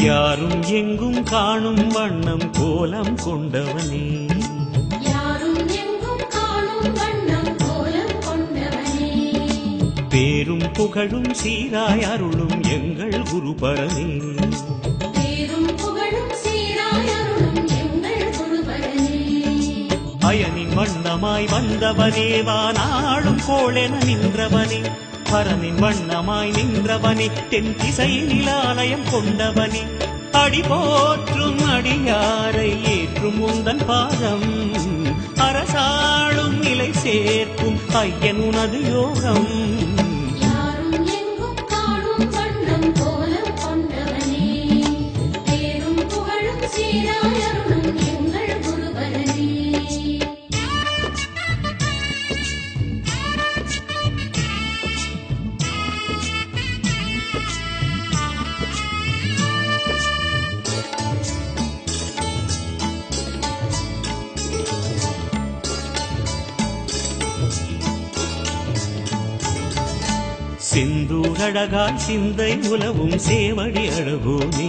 யாரும் எங்கும் காணும் வண்ணம் கோலம் கொண்டவனே, யாரும் எங்கும் காணும் வண்ணம் கோலம் கொண்டவனே, பேரும் புகழும் சீராய் அருளும் எங்கள் குருபரனே, பேரும் புகழும் சீராய் அருளும் எங்கள் குருபரனே, அயனின் வண்ணமாய் வந்தவனே, வானாளும் கோளென நின்றவனே, பரனின் வண்ணமாய் நின்றவனே, தென் திசையில் ஆலயம் கொண்டவனே, அடி போற்றும் அடியாரை ஏற்றும் உந்தன் பாதம், அரசாளும் நிலை சேர்க்கும் ஐயன் உனது யோகம். யாரும் எங்கும் காணும் வண்ணம் கோலம் கொண்டவனே, பேரும் புகழும் சீராய் அருளும் எங்கள் குருபரனே. செந்தூரழகாய் சிந்தை உலவும் சேவடி அழகோனே,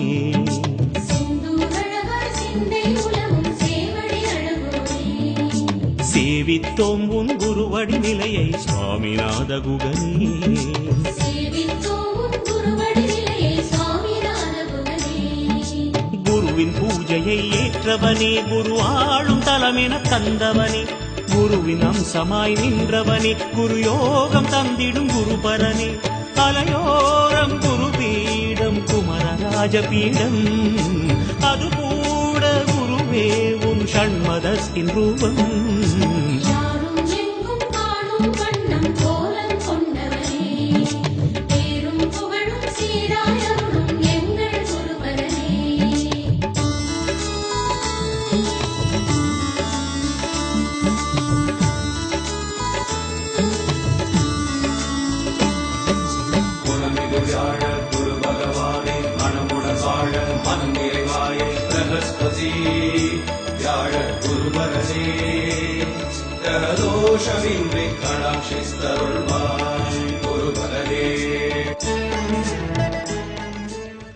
செந்தூரழகாய் சிந்தை உலவும் சேவடி அழகோனே, சேவித்தோம் உன் குருவடி நிலையை சுவாமிநாத குகனே, சேவித்தோம் உன் குருவடி நிலையை சுவாமிநாத குகனே, குருவின் பூஜையை ஏற்றவனே, குரு ஆளும் தலமென தந்தவனே, குருவின் அம்சமாய் நின்றவனே, குரு யோகம் தந்திடும் குருபரனே, அலையோரம் குருபீடம் குமரராஜபீடம், அது கூட குருவே உன் ஷண்மதத்தின் ரூபம். யாரும் எங்கும் காணும் வண்ணம் கோலம் கொண்டவனே, பேரும் புகழும் சீராய் அருளும் எங்கள் குருபரனே. வியாழ குரு பகவானே மனமுடன் வாழ மனம் நிறைவாயே பிரகஸ்பதி வியாழ குருபரனே கிரகதோஷமின்றி கடாட்சிஸ்தருள்வாய்.